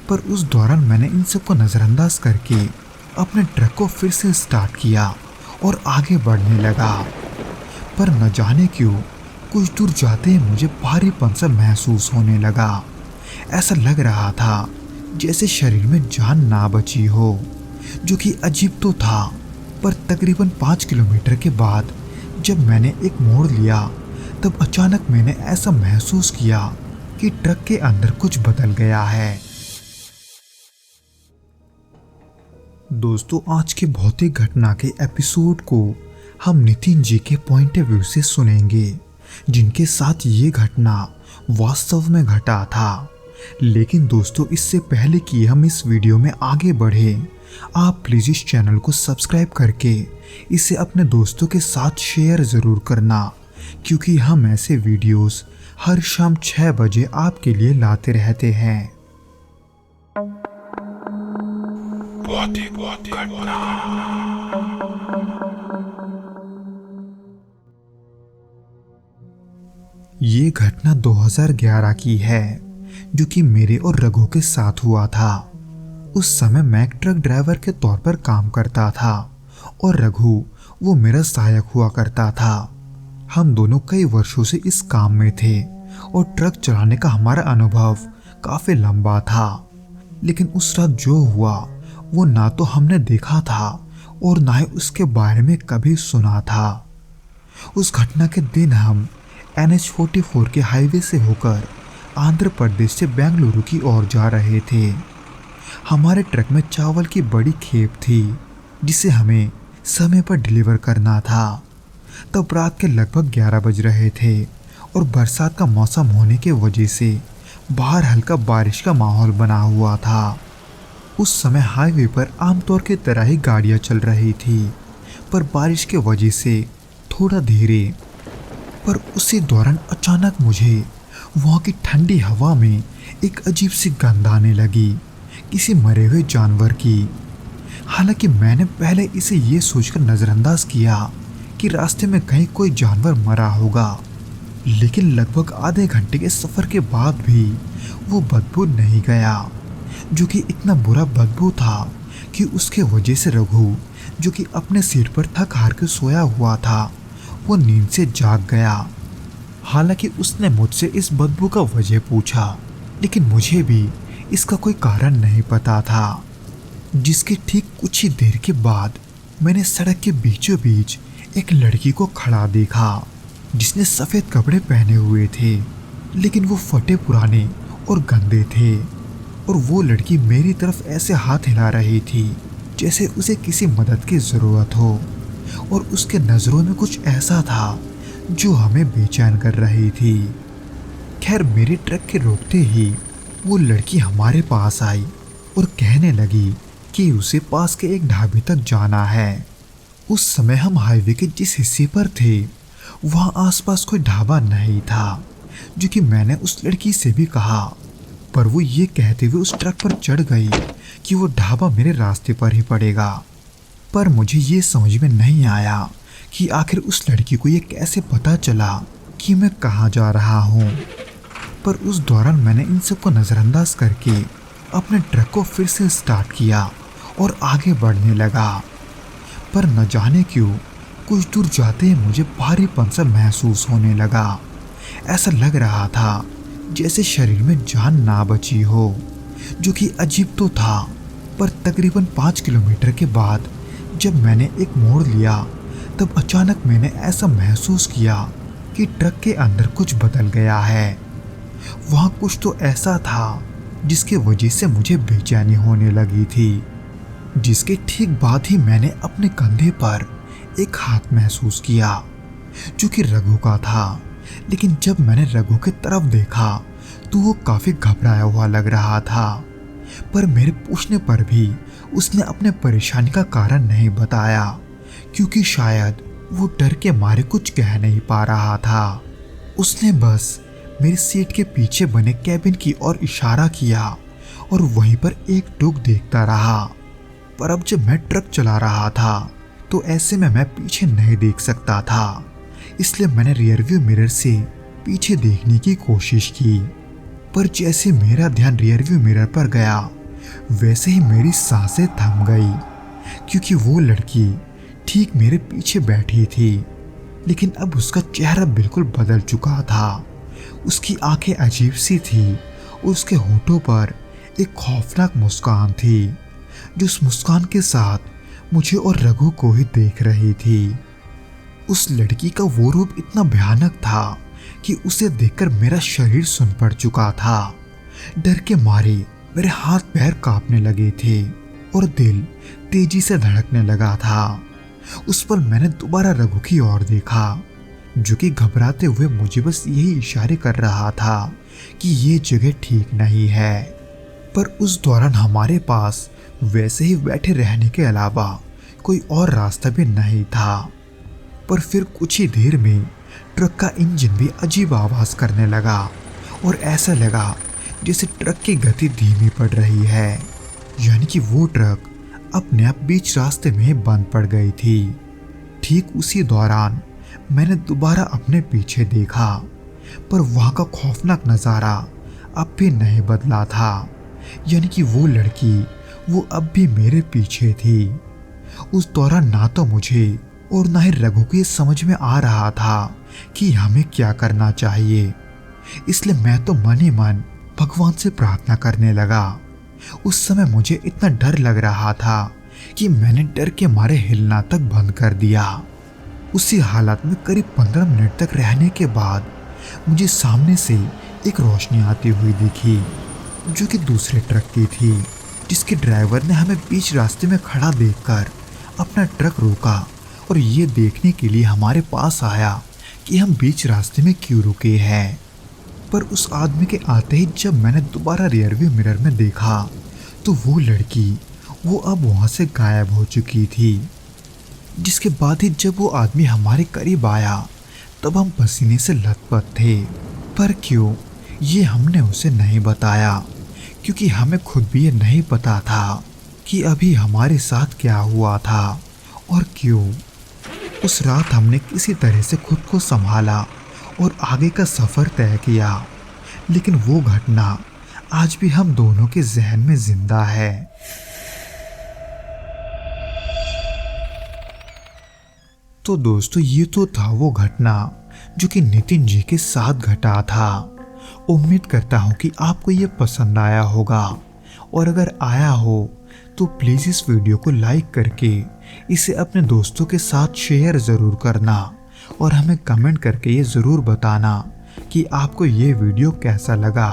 पर उस दौरान मैंने इन सबको नज़रअंदाज करके अपने ट्रक को फिर से स्टार्ट किया और आगे बढ़ने लगा। पर न जाने क्यों कुछ दूर जाते ही मुझे भारीपन सा महसूस होने लगा। ऐसा लग रहा था जैसे शरीर में जान ना बची हो, जो कि अजीब तो था। पर तकरीबन 5 किलोमीटर के बाद जब मैंने एक मोड़ लिया, तब अचानक मैंने ऐसा महसूस किया कि ट्रक के अंदर कुछ बदल गया है। दोस्तों, आज के भौतिक घटना के एपिसोड को हम नितिन जी के पॉइंट ऑफ व्यू से सुनेंगे, जिनके साथ ये घटना वास्तव में घटा था। लेकिन दोस्तों, इससे पहले कि हम इस वीडियो में आगे बढ़े, आप प्लीज़ इस चैनल को सब्सक्राइब करके इसे अपने दोस्तों के साथ शेयर ज़रूर करना, क्योंकि हम ऐसे वीडियोस हर शाम 6 बजे आपके लिए लाते रहते हैं। ये घटना 2011 की है, जो कि मेरे और रघु के साथ हुआ था। उस समय मैं एक ट्रक ड्राइवर के तौर पर काम करता था और रघु वो मेरा सहायक हुआ करता था। हम दोनों कई वर्षों से इस काम में थे और ट्रक चलाने का हमारा अनुभव काफी लंबा था। लेकिन उस रात जो हुआ वो ना तो हमने देखा था और ना ही उसके बारे में कभी सुना था। उस घटना के दिन हम NH-44 के हाईवे से होकर आंध्र प्रदेश से बेंगलुरु की ओर जा रहे थे। हमारे ट्रक में चावल की बड़ी खेप थी, जिसे हमें समय पर डिलीवर करना था। तब रात के लगभग 11 बज रहे थे और बरसात का मौसम होने के वजह से बाहर हल्का बारिश का माहौल बना हुआ था। उस समय हाईवे पर आमतौर की तरह ही गाड़ियां चल रही थी, पर बारिश के वजह से थोड़ा धीरे। पर उसी दौरान अचानक मुझे वहाँ की ठंडी हवा में एक अजीब सी गंध आने लगी, किसी मरे हुए जानवर की। हालांकि मैंने पहले इसे ये सोचकर नज़रअंदाज किया कि रास्ते में कहीं कोई जानवर मरा होगा, लेकिन लगभग आधे घंटे के सफ़र के बाद भी वो बदबू नहीं गया, जो कि इतना बुरा बदबू था कि उसके वजह से रघु, जो कि अपने सीट पर थक हार के सोया हुआ था, वो नींद से जाग गया। हालांकि उसने मुझसे इस बदबू का वजह पूछा, लेकिन मुझे भी इसका कोई कारण नहीं पता था। जिसके ठीक कुछ ही देर के बाद मैंने सड़क के बीचों बीच एक लड़की को खड़ा देखा, जिसने सफ़ेद कपड़े पहने हुए थे, लेकिन वो फटे पुराने और गंदे थे। और वो लड़की मेरी तरफ ऐसे हाथ हिला रही थी जैसे उसे किसी मदद की ज़रूरत हो, और उसके नज़रों में कुछ ऐसा था जो हमें बेचैन कर रही थी। खैर, मेरे ट्रक के रोकते ही वो लड़की हमारे पास आई और कहने लगी कि उसे पास के एक ढाबे तक जाना है। उस समय हम हाईवे के जिस हिस्से पर थे वहाँ आसपास कोई ढाबा नहीं था, जो कि मैंने उस लड़की से भी कहा, पर वो ये कहते हुए उस ट्रक पर चढ़ गई कि वो ढाबा मेरे रास्ते पर ही पड़ेगा। पर मुझे ये समझ में नहीं आया कि आखिर उस लड़की को ये कैसे पता चला कि मैं कहाँ जा रहा हूँ। पर उस दौरान मैंने इन सबको नज़रअंदाज करके अपने ट्रक को फिर से स्टार्ट किया और आगे बढ़ने लगा। पर न जाने क्यों कुछ दूर जाते ही मुझे भारीपन सा महसूस होने लगा। ऐसा लग रहा था जैसे शरीर में जान ना बची हो, जो कि अजीब तो था। पर तकरीबन 5 किलोमीटर के बाद जब मैंने एक मोड़ लिया, तब अचानक मैंने ऐसा महसूस किया कि ट्रक के अंदर कुछ बदल गया है। वहाँ कुछ तो ऐसा था जिसके वजह से मुझे बेचैनी होने लगी थी। जिसके ठीक बाद ही मैंने अपने कंधे पर एक हाथ महसूस किया, जो कि रघु का था। लेकिन जब मैंने रघु की तरफ देखा तो वो काफी घबराया हुआ लग रहा था। पर मेरे पूछने पर भी उसने अपने परेशानी का कारण नहीं बताया, क्योंकि शायद वो डर के मारे कुछ कह नहीं पा रहा था। उसने बस मेरी सीट के पीछे बने कैबिन की ओर इशारा किया और वहीं पर एकटूक देखता रहा। पर अब जब मैं ट्रक चला रहा था तो ऐसे में मैं पीछे नहीं देख सकता था, इसलिए मैंने रियरव्यू मिरर से पीछे देखने की कोशिश की। पर जैसे मेरा ध्यान रियरव्यू मिरर पर गया वैसे ही मेरी सांसें थम गई, क्योंकि वो लड़की ठीक मेरे पीछे बैठी थी, लेकिन अब उसका चेहरा बिल्कुल बदल चुका था। उसकी आंखें अजीब सी थी और उसके होठों पर एक खौफनाक मुस्कान थी, जो उस मुस्कान के साथ मुझे और रघु को ही देख रही थी। उस लड़की का वो रूप इतना भयानक था कि उसे देखकर मेरा शरीर सुन पड़ चुका था। डर के मारे मेरे हाथ पैर कांपने लगे थे और दिल तेजी से धड़कने लगा था। उस पर मैंने दोबारा रघु की ओर देखा, जो कि घबराते हुए मुझे बस यही इशारे कर रहा था कि ये जगह ठीक नहीं है। पर उस दौरान हमारे पास वैसे ही बैठे रहने के अलावा कोई और रास्ता भी नहीं था। पर फिर कुछ ही देर में ट्रक का इंजन भी अजीब आवाज करने लगा और ऐसा लगा जैसे ट्रक की गति धीमी पड़ रही है, यानी कि वो ट्रक अपने आप बीच रास्ते में बंद पड़ गई थी। ठीक उसी दौरान मैंने दोबारा अपने पीछे देखा, पर वहां का खौफनाक नजारा अब भी नहीं बदला था, यानी कि वो लड़की वो अब भी मेरे पीछे थी। उस दौरान ना तो मुझे और ना ही रघु को ये समझ में आ रहा था कि हमें क्या करना चाहिए, इसलिए मैं तो मन ही मन भगवान से प्रार्थना करने लगा। उस समय मुझे इतना डर लग रहा था कि मैंने डर के मारे हिलना तक बंद कर दिया। उसी हालत में करीब 15 मिनट तक रहने के बाद मुझे सामने से एक रोशनी आती हुई दिखी, जो कि दूसरे ट्रक की थी, जिसके ड्राइवर ने हमें बीच रास्ते में खड़ा देखकर अपना ट्रक रोका और ये देखने के लिए हमारे पास आया कि हम बीच रास्ते में क्यों रुके हैं। पर उस आदमी के आते ही जब मैंने दोबारा रियरव्यू मिरर में देखा तो वो लड़की वो अब वहां से गायब हो चुकी थी। जिसके बाद ही जब वो आदमी हमारे करीब आया तब हम पसीने से लथपथ थे। पर क्यों, ये हमने उसे नहीं बताया, क्योंकि हमें खुद भी ये नहीं पता था कि अभी हमारे साथ क्या हुआ था और क्यों। उस रात हमने किसी तरह से खुद को संभाला और आगे का सफर तय किया, लेकिन वो घटना आज भी हम दोनों के जहन में जिंदा है। तो दोस्तों, ये तो था वो घटना जो कि नितिन जी के साथ घटा था। उम्मीद करता हूँ कि आपको ये पसंद आया होगा, और अगर आया हो तो प्लीज़ इस वीडियो को लाइक करके इसे अपने दोस्तों के साथ शेयर ज़रूर करना और हमें कमेंट करके ये ज़रूर बताना कि आपको ये वीडियो कैसा लगा।